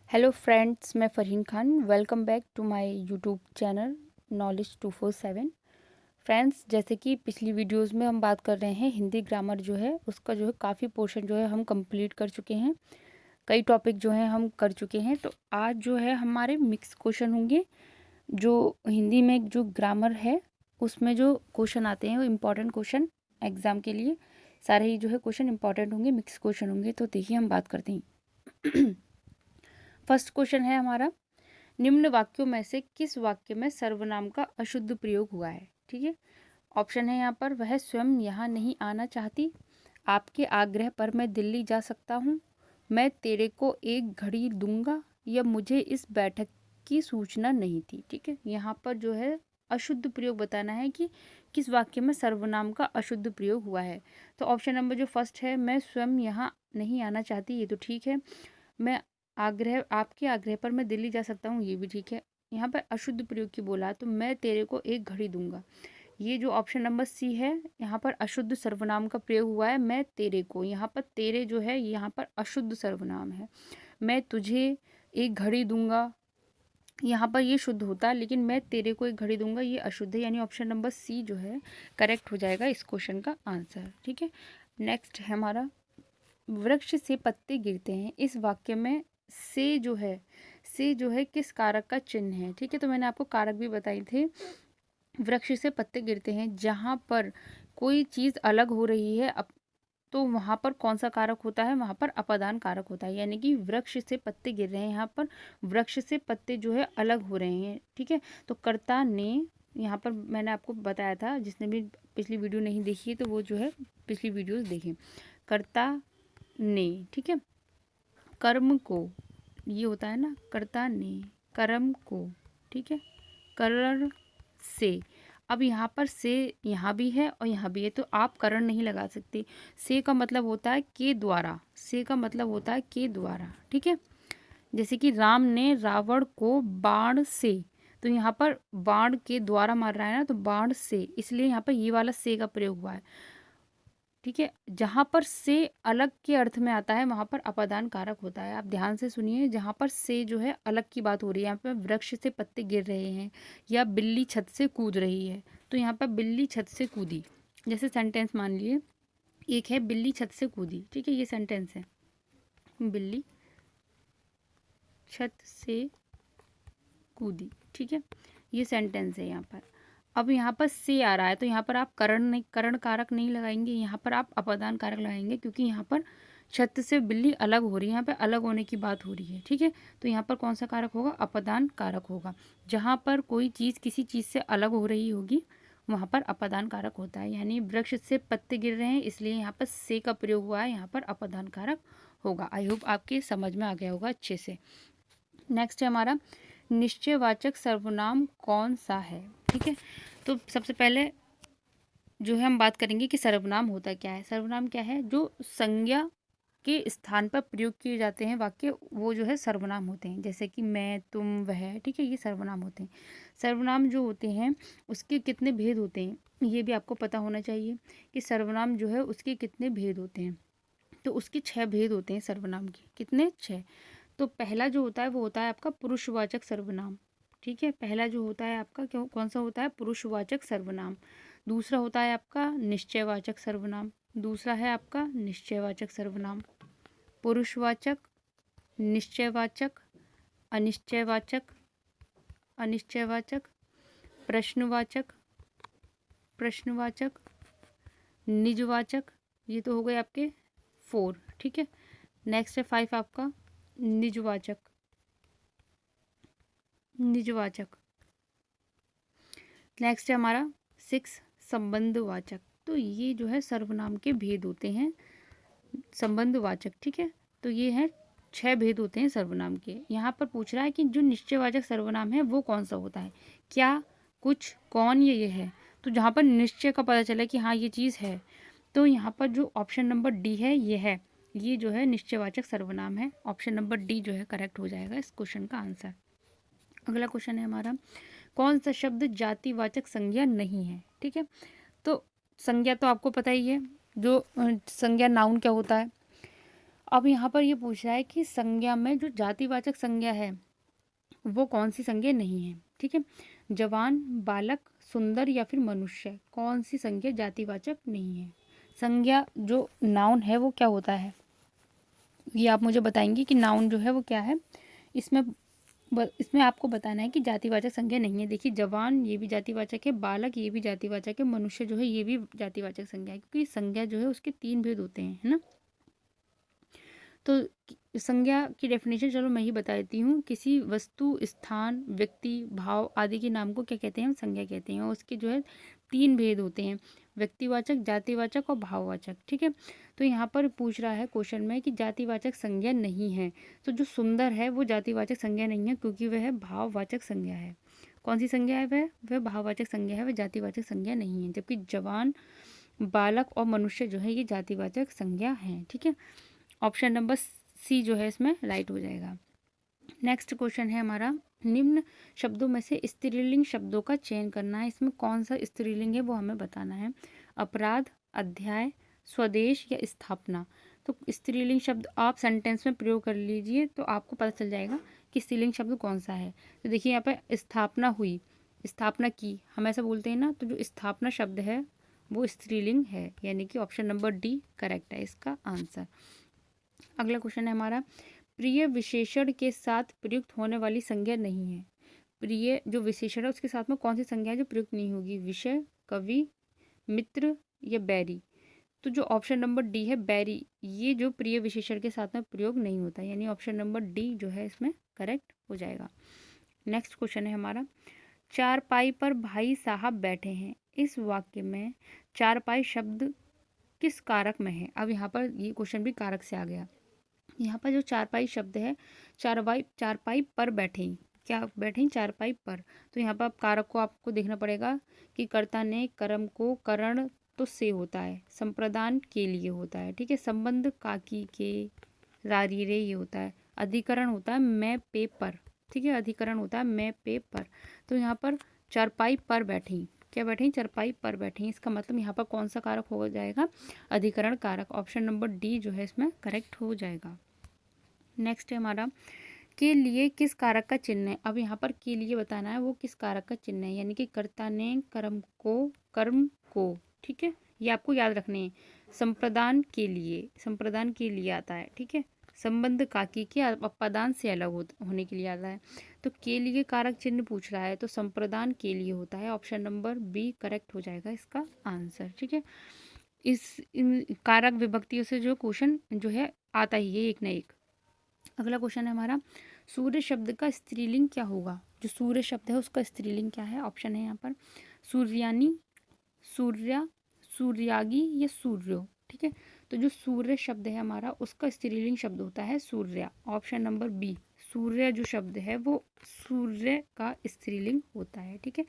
Hello friends, मैं Farheen Khan. Welcome back to my YouTube channel knowledge 247। Friends, जैसे कि पिछली वीडियोस में हम बात कर रहे हैं, हिंदी ग्रामर जो है उसका जो है काफ़ी पोर्शन जो है हम कंप्लीट कर चुके हैं। कई टॉपिक जो हैं हम कर चुके हैं। तो आज जो है हमारे मिक्स क्वेश्चन होंगे। जो हिंदी में जो ग्रामर है उसमें जो क्वेश्चन आते हैं वो इम्पॉर्टेंट क्वेश्चन एग्ज़ाम के लिए सारे ही जो है क्वेश्चन इंपॉर्टेंट होंगे, मिक्स क्वेश्चन होंगे। तो देखिए हम बात करते हैं। फर्स्ट क्वेश्चन है हमारा, निम्न वाक्यों में से किस वाक्य में सर्वनाम का अशुद्ध प्रयोग हुआ है। ठीक है, ऑप्शन है यहाँ पर, वह स्वयं यहाँ नहीं आना चाहती, आपके आग्रह पर मैं दिल्ली जा सकता हूँ, मैं तेरे को एक घड़ी दूंगा, या मुझे इस बैठक की सूचना नहीं थी। ठीक है, यहाँ पर जो है अशुद्ध प्रयोग बताना है कि किस वाक्य में सर्वनाम का अशुद्ध प्रयोग हुआ है। तो ऑप्शन नंबर जो फर्स्ट है, मैं स्वयं यहाँ नहीं आना चाहती, ये तो ठीक है। मैं आपके आग्रह पर मैं दिल्ली जा सकता हूँ, ये भी ठीक है। यहाँ पर अशुद्ध प्रयोग की बोला तो मैं तेरे को एक घड़ी दूंगा, ये जो ऑप्शन नंबर सी है, यहाँ पर अशुद्ध सर्वनाम का प्रयोग हुआ है। मैं तेरे को, यहाँ पर तेरे जो है यहाँ पर अशुद्ध सर्वनाम है। मैं तुझे एक घड़ी दूंगा, यहाँ पर ये शुद्ध होता है, लेकिन मैं तेरे को एक घड़ी दूंगा ये अशुद्ध है, यानी ऑप्शन नंबर सी जो है करेक्ट हो जाएगा इस क्वेश्चन का आंसर। ठीक है, नेक्स्ट है हमारा, वृक्ष से पत्ते गिरते हैं, इस वाक्य में से जो है किस कारक का चिन्ह है। ठीक है, तो मैंने आपको कारक भी बताए थे। वृक्ष से पत्ते गिरते हैं, जहाँ पर कोई चीज़ अलग हो रही है तो वहाँ पर कौन सा कारक होता है, वहाँ पर अपादान कारक होता है। यानी कि वृक्ष से पत्ते गिर रहे हैं, यहाँ पर वृक्ष से पत्ते जो है अलग हो रहे हैं। ठीक है, तो कर्ता ने, यहाँ पर मैंने आपको बताया था, जिसने भी पिछली वीडियो नहीं देखी है तो वो जो है पिछली वीडियोस देखें। कर्ता ने, ठीक है, कर्म को, ये होता है ना, कर्ता ने कर्म को, ठीक है, करण से। अब यहाँ पर से यहाँ भी है और यहाँ भी है, तो आप करण नहीं लगा सकते। से का मतलब होता है के द्वारा, से का मतलब होता है के द्वारा। ठीक है, जैसे कि राम ने रावण को बाण से, तो यहाँ पर बाण के द्वारा मार रहा है ना, तो बाण से, इसलिए यहाँ पर ये वाला से का प्रयोग हुआ है। ठीक है, जहाँ पर से अलग के अर्थ में आता है वहाँ पर अपादान कारक होता है। आप ध्यान से सुनिए, जहाँ पर से जो है अलग की बात हो रही है, यहाँ पर वृक्ष से पत्ते गिर रहे हैं या बिल्ली छत से कूद रही है, तो यहाँ पर बिल्ली छत से कूदी, जैसे सेंटेंस मान लिए, एक है बिल्ली छत से कूदी। ठीक है, ये सेंटेंस है, बिल्ली छत से कूदी। ठीक है, ये सेंटेंस है यहाँ पर। अब यहाँ पर से आ रहा है, तो यहाँ पर आप करण कारक नहीं लगाएंगे, यहाँ पर आप अपादान कारक लगाएंगे, क्योंकि यहाँ पर छत से बिल्ली अलग हो रही है, यहाँ पर अलग होने की बात हो रही है। ठीक है, तो यहाँ पर कौन सा कारक होगा, अपादान कारक होगा। जहाँ पर कोई चीज़ किसी चीज़ से अलग हो रही होगी वहाँ पर अपादान कारक होता है। यानी वृक्ष से पत्ते गिर रहे हैं, इसलिए यहाँ पर से का प्रयोग हुआ है, यहाँ पर अपादान कारक होगा। आई होप आपके समझ में आ गया होगा अच्छे से। नेक्स्ट है हमारा, निश्चयवाचक सर्वनाम कौन सा है। ठीक है, तो सबसे पहले जो है हम बात करेंगे कि सर्वनाम होता क्या है। सर्वनाम क्या है, जो संज्ञा के स्थान पर प्रयोग किए जाते हैं वाक्य, वो जो है सर्वनाम होते हैं। जैसे कि मैं, तुम, वह, ठीक है, ये सर्वनाम होते हैं। सर्वनाम जो होते हैं उसके कितने भेद होते हैं ये भी आपको पता होना चाहिए, कि सर्वनाम जो है उसके कितने भेद होते हैं। तो उसके 6 भेद होते हैं सर्वनाम के। कितने, 6। तो पहला जो होता है वो होता है आपका पुरुषवाचक सर्वनाम। ठीक है, पहला जो होता है आपका क्यों, कौन सा होता है, पुरुषवाचक सर्वनाम। दूसरा होता है आपका निश्चयवाचक सर्वनाम। दूसरा है आपका निश्चयवाचक सर्वनाम, पुरुषवाचक, निश्चयवाचक, अनिश्चयवाचक, अनिश्चयवाचक, प्रश्नवाचक, प्रश्नवाचक, निजवाचक। ये तो हो गए आपके 4। ठीक है, नेक्स्ट है 5 आपका निजवाचक, निजवाचक। नेक्स्ट है हमारा 6 संबंधवाचक। तो ये जो है सर्वनाम के भेद होते हैं, संबंधवाचक। ठीक है, तो ये है 6 भेद होते हैं सर्वनाम के। यहाँ पर पूछ रहा है कि जो निश्चयवाचक सर्वनाम है वो कौन सा होता है, क्या, कुछ, कौन, ये है। तो जहाँ पर निश्चय का पता चला कि हाँ ये चीज़ है, तो यहाँ पर जो ऑप्शन नंबर डी है ये है, ये जो है निश्चयवाचक सर्वनाम है। ऑप्शन नंबर डी जो है करेक्ट हो जाएगा इस क्वेश्चन का आंसर। अगला क्वेश्चन है हमारा, कौन सा शब्द जातिवाचक संज्ञा नहीं है। ठीक है, तो संज्ञा तो आपको पता ही है, जो संज्ञा नाउन क्या होता है, अब यहाँ पर ये पूछ रहा है कि संज्ञा में जो जातिवाचक संज्ञा है वो कौन सी संज्ञा नहीं है। ठीक है, जवान, बालक, सुंदर या फिर मनुष्य, कौन सी संज्ञा जातिवाचक नहीं है। संज्ञा जो नाउन है वो क्या होता है, ये आप मुझे बताएंगे कि नाउन जो है वो क्या है। इसमें इसमें आपको बताना है कि जातिवाचक संज्ञा नहीं है। देखिए, जवान ये भी जातिवाचक है, बालक ये भी जातिवाचक है, मनुष्य जो है ये भी जातिवाचक संज्ञा है, क्योंकि संज्ञा जो है उसके 3 भेद होते हैं, है ना। तो संज्ञा की डेफिनेशन चलो मैं ही बता देती हूँ। किसी वस्तु, स्थान, व्यक्ति, भाव आदि के नाम को क्या कहते हैं, हम संज्ञा कहते हैं। और उसके जो है 3 भेद होते हैं, व्यक्तिवाचक, जातिवाचक और भाववाचक। ठीक है, तो यहाँ पर पूछ रहा है क्वेश्चन में कि जातिवाचक संज्ञा नहीं है, तो जो सुंदर है वो जातिवाचक संज्ञा नहीं है, क्योंकि वह भाववाचक संज्ञा है। कौन सी संज्ञा है वह भाववाचक संज्ञा है, वह जातिवाचक संज्ञा नहीं है। जबकि जवान, बालक और मनुष्य जो है ये जातिवाचक संज्ञा है। ठीक है, ऑप्शन नंबर सी जो है इसमें राइट हो जाएगा। नेक्स्ट क्वेश्चन है हमारा, निम्न शब्दों में से स्त्रीलिंग शब्दों का चयन करना है। इसमें कौन सा स्त्रीलिंग है वो हमें बताना है। अपराध, अध्याय, स्वदेश या स्थापना। तो स्त्रीलिंग शब्द आप सेंटेंस में प्रयोग कर लीजिए तो आपको पता चल जाएगा कि स्त्रीलिंग शब्द कौन सा है। तो देखिए यहाँ पे स्थापना हुई, स्थापना की, हम ऐसा बोलते हैं ना, तो जो स्थापना शब्द है वो स्त्रीलिंग है, यानी कि ऑप्शन नंबर डी करेक्ट है इसका आंसर। अगला क्वेश्चन है हमारा, प्रिय विशेषण के साथ प्रयुक्त होने वाली संज्ञा नहीं है। प्रिय जो विशेषण है उसके साथ में कौन सी संज्ञा है जो प्रयुक्त नहीं होगी, विषय, कवि, मित्र या बैरी। तो जो ऑप्शन नंबर डी है बैरी, ये जो प्रिय विशेषण के साथ में प्रयोग नहीं होता, यानी ऑप्शन नंबर डी जो है इसमें करेक्ट हो जाएगा। नेक्स्ट क्वेश्चन है हमारा, चारपाई पर भाई साहब बैठे हैं, इस वाक्य में चारपाई शब्द किस कारक में है। अब यहाँ पर ये क्वेश्चन भी कारक से आ गया। यहाँ पर जो चारपाई शब्द है, चारपाई पर बैठे, क्या बैठे, चारपाई पर। तो यहाँ पर आप कारक को आपको देखना पड़ेगा कि कर्ता ने कर्म को करण तो से होता है, संप्रदान के लिए होता है। ठीक है, संबंध काकी के, रारी रे ये होता है, अधिकरण होता है मैं पे पर। ठीक है, अधिकरण होता है मैं पे पर। तो यहाँ पर चारपाई पर बैठी, क्या बैठी, चारपाई पर बैठी, इसका मतलब यहाँ पर कौन सा कारक हो जाएगा, अधिकरण कारक। ऑप्शन नंबर डी जो है इसमें करेक्ट हो जाएगा। नेक्स्ट है हमारा, के लिए किस कारक का चिन्ह है। अब यहाँ पर के लिए बताना है वो किस कारक का चिन्ह है, यानी कि कर्ता ने कर्म को, ठीक है, ये आपको याद रखने हैं। संप्रदान के लिए आता है। ठीक है, संबंध काकी के अपदान से अलग होने के लिए आता है। तो के लिए कारक चिन्ह पूछ रहा है तो संप्रदान के लिए होता है, ऑप्शन नंबर बी करेक्ट हो जाएगा इसका आंसर। ठीक है, इन कारक विभक्तियों से जो क्वेश्चन जो है आता ही है एक न एक। अगला क्वेश्चन है हमारा, सूर्य शब्द का स्त्रीलिंग क्या होगा। जो सूर्य शब्द है उसका स्त्रीलिंग क्या है, ऑप्शन है यहाँ पर सूर्यानी, सूर्या, सूर्यागी या सूर्यो। ठीक है, तो जो सूर्य शब्द है हमारा उसका स्त्रीलिंग शब्द होता है सूर्या, ऑप्शन नंबर बी। सूर्य जो शब्द है वो सूर्य का स्त्रीलिंग होता है। ठीक है,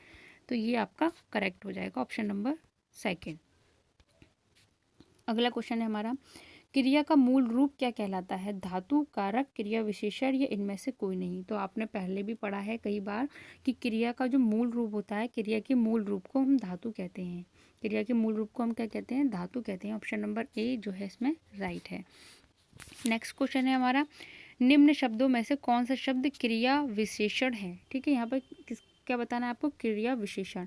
तो ये आपका करेक्ट हो जाएगा, ऑप्शन नंबर सेकेंड। अगला क्वेश्चन है हमारा, क्रिया का मूल रूप क्या कहलाता है, धातु, कारक, क्रिया विशेषण या इनमें से कोई नहीं। तो आपने पहले भी पढ़ा है कई बार कि क्रिया का जो मूल रूप होता है, क्रिया के मूल रूप को हम धातु कहते हैं। क्रिया के मूल रूप को हम क्या कहते हैं, धातु कहते हैं। ऑप्शन नंबर ए जो है इसमें राइट है। नेक्स्ट क्वेश्चन है हमारा, निम्न शब्दों में से कौन सा शब्द क्रिया विशेषण है। ठीक है, यहाँ पर क्या बताना है आपको, क्रिया विशेषण।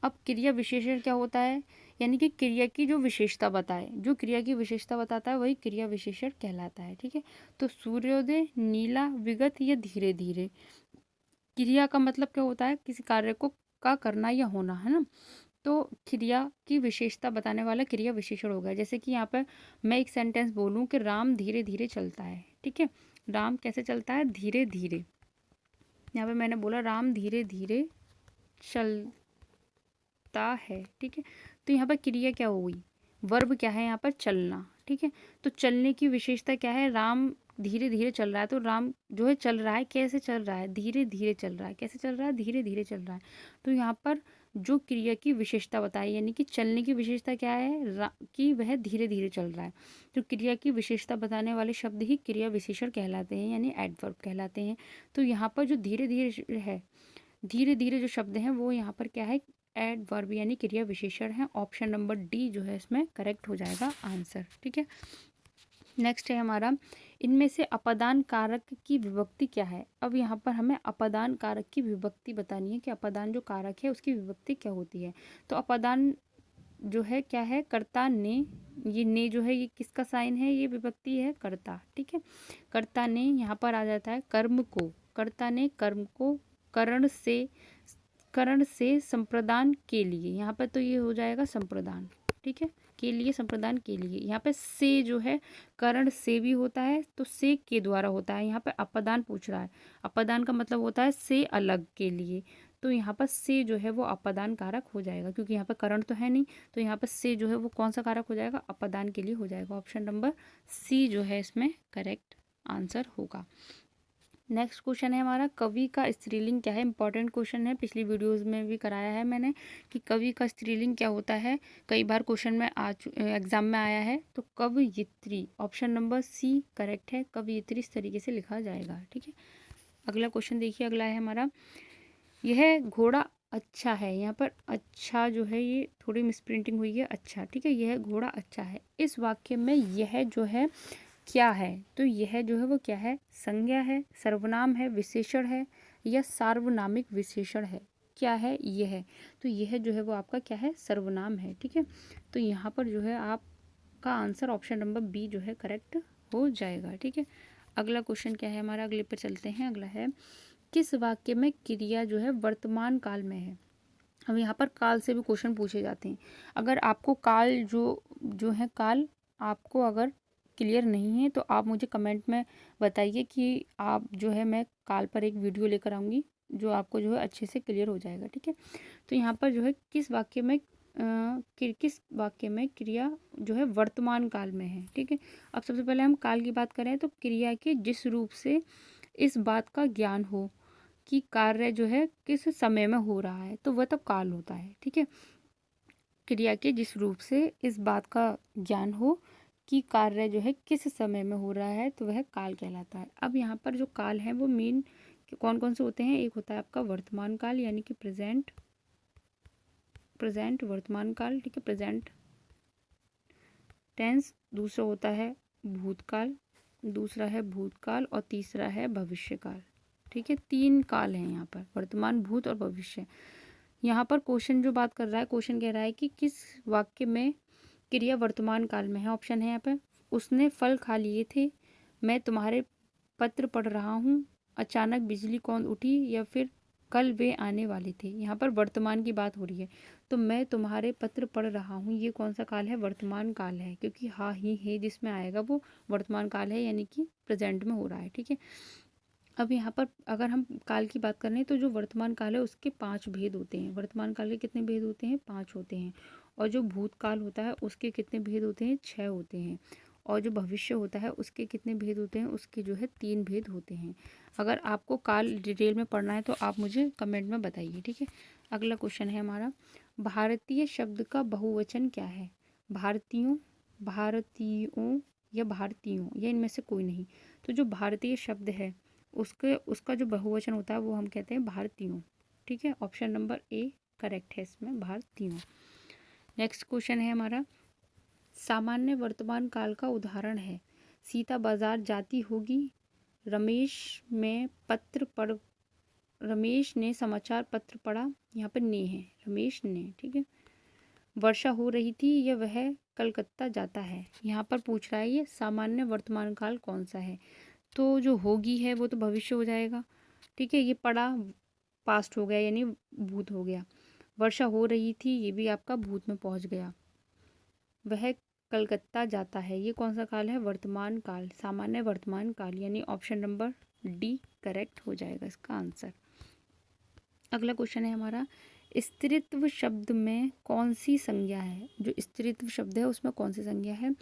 अब क्रिया विशेषण क्या होता है, यानी कि क्रिया की जो विशेषता बताए, जो क्रिया की विशेषता बताता है वही क्रिया विशेषण कहलाता है। ठीक है, तो सूर्योदय, नीला, विगत या धीरे धीरे। क्रिया का मतलब क्या होता है, किसी कार्य को का करना या होना, है ना। तो क्रिया की विशेषता बताने वाला क्रिया विशेषण हो गया। जैसे कि यहाँ पर मैं एक सेंटेंस बोलूँ कि राम धीरे धीरे चलता है। ठीक है, राम कैसे चलता है, धीरे धीरे। यहाँ पे मैंने बोला राम धीरे धीरे चलता है। ठीक है, तो यहाँ पर क्रिया क्या हो गई, वर्ब क्या है यहाँ पर, चलना। ठीक है, तो चलने की विशेषता क्या है, राम धीरे धीरे चल रहा है। तो राम जो है चल रहा है, कैसे चल रहा है, धीरे धीरे चल रहा है। कैसे चल रहा है, धीरे धीरे चल रहा है। तो यहाँ पर जो क्रिया की विशेषता बताई, यानी कि चलने की विशेषता क्या है, कि वह धीरे धीरे चल रहा है। तो क्रिया की विशेषता बताने वाले शब्द ही क्रिया विशेषण कहलाते हैं, यानी एडवर्ब कहलाते हैं। तो यहाँ पर जो धीरे धीरे है, धीरे धीरे जो शब्द हैं वो यहाँ पर क्या है, एडवर्ब यानी क्रिया विशेषण है। ऑप्शन नंबर डी जो है इसमें करेक्ट हो जाएगा आंसर। ठीक है, नेक्स्ट है हमारा, इनमें से अपादान कारक की विभक्ति क्या है। अब यहाँ पर हमें अपादान कारक की विभक्ति बतानी है कि अपादान जो कारक है उसकी विभक्ति क्या होती है। तो अपादान जो है क्या है, कर्ता ने, ये ने जो है ये किसका साइन है, ये विभक्ति है कर्ता, ठीक है। कर्ता ने यहाँ पर आ जाता है कर्म को, कर्ता ने कर्म को करण से संप्रदान के लिए, यहाँ पर तो ये हो जाएगा संप्रदान, ठीक है, के लिए संप्रदान के लिए। यहाँ पे से जो है करण से भी होता है तो से के द्वारा होता है। यहाँ पे अपादान पूछ रहा है, अपादान का मतलब होता है से अलग के लिए, तो यहाँ पर से जो है वो अपादान कारक हो जाएगा, क्योंकि यहाँ पर करण तो है नहीं, तो यहाँ पर से जो है वो कौन सा कारक हो जाएगा, अपादान के लिए हो जाएगा। ऑप्शन नंबर सी जो है इसमें करेक्ट आंसर होगा। नेक्स्ट क्वेश्चन है हमारा, कवि का स्त्रीलिंग क्या है। इंपॉर्टेंट क्वेश्चन है, पिछली वीडियोस में भी कराया है मैंने कि कवि का स्त्रीलिंग क्या होता है, कई बार क्वेश्चन में एग्जाम में आया है। तो कवयित्री, ऑप्शन नंबर सी करेक्ट है, कवयित्री इस तरीके से लिखा जाएगा, ठीक है। अगला क्वेश्चन देखिए, अगला है हमारा, यह घोड़ा अच्छा है। यहाँ पर अच्छा जो है ये थोड़ी मिसप्रिंटिंग हुई है, अच्छा, ठीक है, यह घोड़ा अच्छा है। इस वाक्य में यह जो है क्या है, तो यह जो है वो क्या है, संज्ञा है, सर्वनाम है, विशेषण है, या सार्वनामिक विशेषण है, क्या है यह। तो यह जो है वो आपका क्या है, सर्वनाम है, ठीक है। तो यहाँ पर जो है आपका आंसर ऑप्शन नंबर बी जो है करेक्ट हो जाएगा, ठीक है। अगला क्वेश्चन क्या है हमारा, अगले पर चलते हैं। अगला है, किस वाक्य में क्रिया जो है वर्तमान काल में है। अब यहाँ पर काल से भी क्वेश्चन पूछे जाते हैं। अगर आपको काल जो है काल आपको अगर क्लियर नहीं है तो आप मुझे कमेंट में बताइए कि आप जो है, मैं काल पर एक वीडियो लेकर आऊँगी जो आपको जो है अच्छे से क्लियर हो जाएगा, ठीक है। तो यहाँ पर जो है किस वाक्य में किस वाक्य में क्रिया जो है वर्तमान काल में है, ठीक है। अब सबसे पहले हम काल की बात करें तो क्रिया के जिस रूप से इस बात का ज्ञान हो कि कार्य जो है किस समय में हो रहा है, तो वह तो काल होता है, ठीक है। क्रिया के जिस रूप से इस बात का ज्ञान हो कि कार्य जो है किस समय में हो रहा है, तो वह काल कहलाता है। अब यहाँ पर जो काल है वो मेन कौन कौन से होते हैं, एक होता है आपका वर्तमान काल यानी कि प्रेजेंट वर्तमान काल, ठीक है, प्रेजेंट टेंस। दूसरा होता है भूतकाल, दूसरा है भूतकाल, और तीसरा है भविष्यकाल, ठीक है। तीन काल हैं यहाँ पर, वर्तमान, भूत और भविष्य। यहाँ पर क्वेश्चन जो बात कर रहा है, क्वेश्चन कह रहा है कि किस वाक्य में क्रिया वर्तमान काल में है। ऑप्शन है यहाँ पे, उसने फल खा लिए थे, मैं तुम्हारे पत्र पढ़ रहा हूँ, अचानक बिजली कौन उठी, या फिर कल वे आने वाले थे। यहाँ पर वर्तमान की बात हो रही है, तो मैं तुम्हारे पत्र पढ़ रहा हूँ, ये कौन सा काल है, वर्तमान काल है, क्योंकि हाँ ही है जिसमें आएगा वो वर्तमान काल है, यानी कि प्रेजेंट में हो रहा है, ठीक है। अब यहाँ पर अगर हम काल की बात करें तो जो वर्तमान काल है उसके 5 भेद होते हैं। वर्तमान काल के कितने भेद होते हैं, 5 होते हैं। और जो भूतकाल होता है उसके कितने भेद होते हैं, 6 होते हैं। और जो भविष्य होता है उसके कितने भेद होते हैं, उसके जो है 3 भेद होते हैं। अगर आपको काल डिटेल में पढ़ना है तो आप मुझे कमेंट में बताइए, ठीक है। अगला क्वेश्चन है हमारा, भारतीय शब्द का बहुवचन क्या है। भारतीयों, भारतीयों, या भारतीयों, या इनमें से कोई नहीं। तो जो भारतीय शब्द है उसका जो बहुवचन होता है वो हम कहते हैं भारतीयों, ठीक है। ऑप्शन नंबर ए करेक्ट है इसमें, भारतीयों। नेक्स्ट क्वेश्चन है हमारा, सामान्य वर्तमान काल का उदाहरण है, सीता बाजार जाती होगी, रमेश में पत्र पढ़ रमेश ने समाचार पत्र पढ़ा, यहाँ पर ने है, रमेश ने, ठीक है। वर्षा हो रही थी, या वह कलकत्ता जाता है। यहाँ पर पूछ रहा है ये सामान्य वर्तमान काल कौन सा है। तो जो होगी है वो तो भविष्य हो जाएगा, ठीक है। ये पड़ा पास्ट हो गया यानी भूत हो गया। वर्षा हो रही थी, ये भी आपका भूत में पहुंच गया। वह कलकत्ता जाता है, ये कौन सा काल है, वर्तमान काल, सामान्य वर्तमान काल, यानी ऑप्शन नंबर डी करेक्ट हो जाएगा इसका आंसर। अगला क्वेश्चन है हमारा, स्त्रीत्व शब्द में कौन सी संज्ञा है। जो स्त्रीत्व शब्द है उसमें कौन सी संज्ञा है,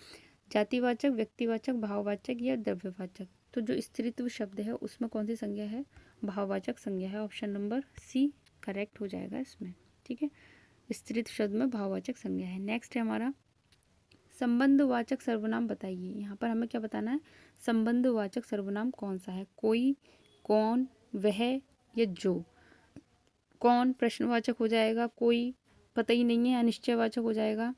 जातिवाचक, व्यक्तिवाचक, भाववाचक, या द्रव्यवाचक। तो जो स्त्रीत्व शब्द है उसमें कौन सी संज्ञा है, भाववाचक संज्ञा है। ऑप्शन नंबर सी करेक्ट हो जाएगा इसमें, ठीक है। स्त्रीत्व शब्द में भाववाचक संज्ञा है। नेक्स्ट है हमारा, संबंधवाचक सर्वनाम बताइए। यहाँ पर हमें क्या बताना है, संबंधवाचक सर्वनाम कौन सा है, कोई, कौन, वह, या जो। कौन प्रश्नवाचक हो जाएगा, कोई पता ही नहीं है अनिश्चयवाचक हो जाएगा,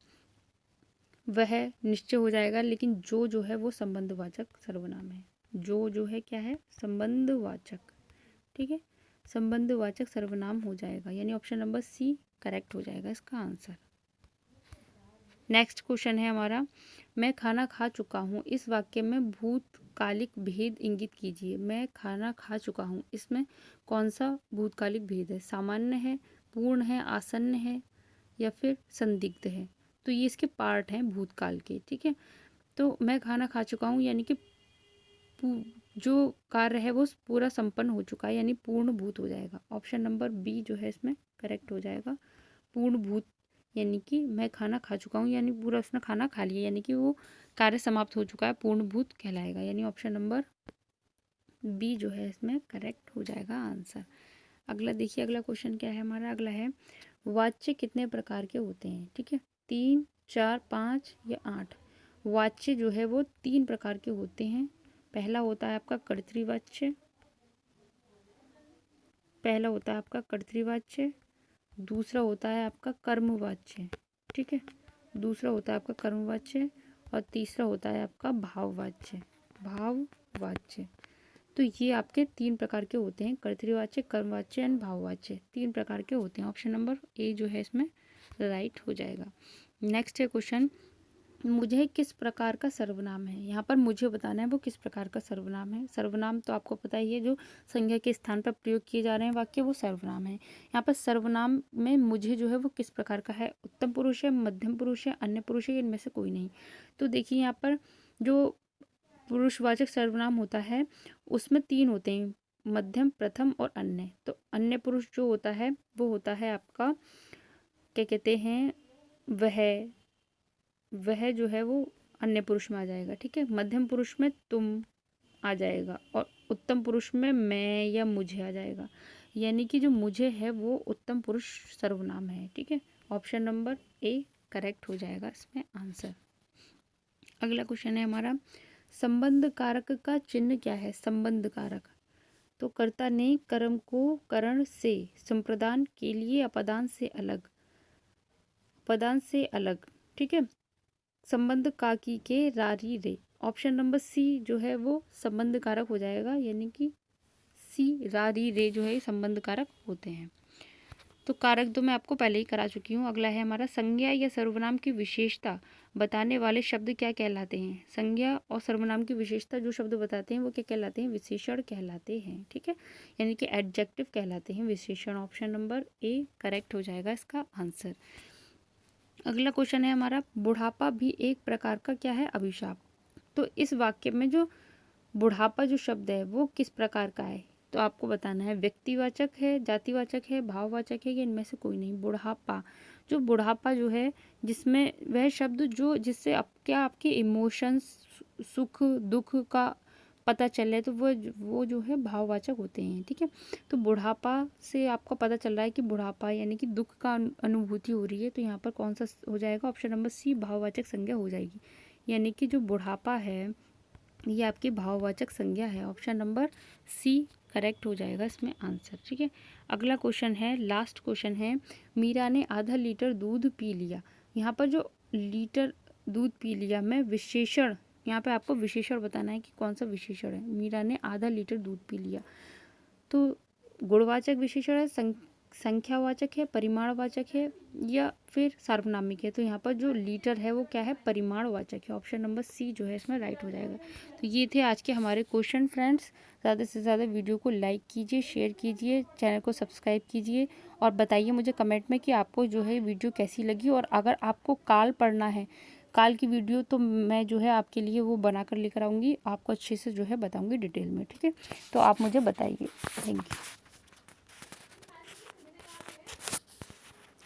वह निश्चय हो जाएगा, लेकिन जो है वो संबंधवाचक सर्वनाम है। जो है क्या है, संबंधवाचक, ठीक है, संबंधवाचक सर्वनाम हो जाएगा, यानी ऑप्शन नंबर सी करेक्ट हो जाएगा इसका आंसर। नेक्स्ट क्वेश्चन है हमारा, मैं खाना खा चुका हूँ, इस वाक्य में भूतकालिक भेद इंगित कीजिए। मैं खाना खा चुका हूँ, इसमें कौन सा भूतकालिक भेद है? सामान्य है, पूर्ण है, आसन्न है या फिर संदिग्ध है? तो ये इसके पार्ट हैं भूतकाल के, ठीक है। तो मैं खाना खा चुका हूँ यानी कि जो कार्य है वो पूरा संपन्न हो चुका है, यानी पूर्ण भूत हो जाएगा। ऑप्शन नंबर बी जो है इसमें करेक्ट हो जाएगा, पूर्ण भूत, यानी कि मैं खाना खा चुका हूँ यानी पूरा उसने खाना खा लिया, यानी कि वो कार्य समाप्त हो चुका है, पूर्ण भूत कहलाएगा, यानी ऑप्शन नंबर बी जो है इसमें करेक्ट हो जाएगा आंसर। अगला देखिए, अगला क्वेश्चन क्या है हमारा, अगला है वाच्य कितने प्रकार के होते हैं? ठीक है, 3, 4, 5 या 8। वाच्य जो है वो 3 प्रकार के होते हैं। पहला होता है आपका कर्तृवाच्य, दूसरा होता है आपका कर्मवाच्य, ठीक है, दूसरा होता है आपका कर्मवाच्य और तीसरा होता है आपका भाववाच्य। तो ये आपके 3 प्रकार के होते हैं, कर्तृवाच्य, कर्मवाच्य एंड भाववाच्य, 3 प्रकार के होते हैं। ऑप्शन नंबर ए जो है इसमें राइट हो जाएगा। नेक्स्ट है क्वेश्चन, मुझे किस प्रकार का सर्वनाम है? यहाँ पर मुझे बताना है वो किस प्रकार का सर्वनाम है। सर्वनाम तो आपको पता ही है, जो संज्ञा के स्थान पर प्रयोग किए जा रहे हैं वाक्य वो सर्वनाम है। यहाँ पर सर्वनाम में मुझे जो है वो किस प्रकार का है? उत्तम पुरुष है, मध्यम पुरुष है, अन्य पुरुष है, इनमें से कोई नहीं। तो देखिए यहाँ पर जो पुरुषवाचक सर्वनाम होता है उसमें 3 होते हैं, मध्यम, प्रथम और अन्य। तो अन्य पुरुष जो होता है वो होता है आपका क्या कहते हैं, वह जो है वो अन्य पुरुष में आ जाएगा, ठीक है। मध्यम पुरुष में तुम आ जाएगा और उत्तम पुरुष में मैं या मुझे आ जाएगा, यानी कि जो मुझे है वो उत्तम पुरुष सर्वनाम है, ठीक है। ऑप्शन नंबर ए करेक्ट हो जाएगा इसमें आंसर। अगला क्वेश्चन है हमारा, संबंध कारक का चिन्ह क्या है? संबंध कारक, तो कर्ता ने कर्म को करण से, संप्रदान के लिए अपदान से अलग, ठीक है, संबंध काकी के रारी रे। ऑप्शन नंबर सी जो है वो संबंध कारक हो जाएगा, यानी कि सी रारी रे जो है संबंध कारक होते हैं। तो कारक तो मैं आपको पहले ही करा चुकी हूँ। अगला है हमारा, संज्ञा या सर्वनाम की विशेषता बताने वाले शब्द क्या कहलाते हैं? संज्ञा और सर्वनाम की विशेषता जो शब्द बताते हैं वो क्या कहलाते हैं? विशेषण कहलाते हैं, ठीक है, यानी कि एडजेक्टिव कहलाते हैं, विशेषण। ऑप्शन नंबर ए करेक्ट हो जाएगा इसका आंसर। अगला क्वेश्चन है हमारा, बुढ़ापा भी एक प्रकार का क्या है? अभिशाप। तो इस वाक्य में जो बुढ़ापा जो शब्द है वो किस प्रकार का है? तो आपको बताना है, व्यक्तिवाचक है, जातिवाचक है, भाववाचक है या इनमें से कोई नहीं। बुढ़ापा जो है जिसमें वह शब्द जो जिससे आपके इमोशंस, सुख दुख का पता चले, तो वो जो है भाववाचक होते हैं, ठीक है। तो बुढ़ापा से आपको पता चल रहा है कि बुढ़ापा यानी कि दुख का अनुभूति हो रही है, तो यहाँ पर कौन सा हो जाएगा? ऑप्शन नंबर सी भाववाचक संज्ञा हो जाएगी, यानी कि जो बुढ़ापा है ये आपकी भाववाचक संज्ञा है। ऑप्शन नंबर सी करेक्ट हो जाएगा इसमें आंसर, ठीक है। अगला क्वेश्चन है, लास्ट क्वेश्चन है, मीरा ने आधा लीटर दूध पी लिया। यहाँ पर जो लीटर दूध पी लिया में विशेषण, यहाँ पे आपको विशेषण बताना है कि कौन सा विशेषण है। मीरा ने आधा लीटर दूध पी लिया, तो गुणवाचक विशेषण है, संख्यावाचक है, परिमाणवाचक है या फिर सार्वनामिक है? तो यहाँ पर जो लीटर है वो क्या है? परिमाणवाचक है। ऑप्शन नंबर सी जो है इसमें राइट हो जाएगा। तो ये थे आज के हमारे क्वेश्चन फ्रेंड्स। ज़्यादा से ज़्यादा वीडियो को लाइक कीजिए, शेयर कीजिए, चैनल को सब्सक्राइब कीजिए और बताइए मुझे कमेंट में कि आपको जो है वीडियो कैसी लगी। और अगर आपको काल पढ़ना है, काल की वीडियो, तो मैं जो है आपके लिए वो बनाकर लेकर आऊँगी, आपको अच्छे से जो है बताऊँगी डिटेल में, ठीक है। तो आप मुझे बताइए। Thank you.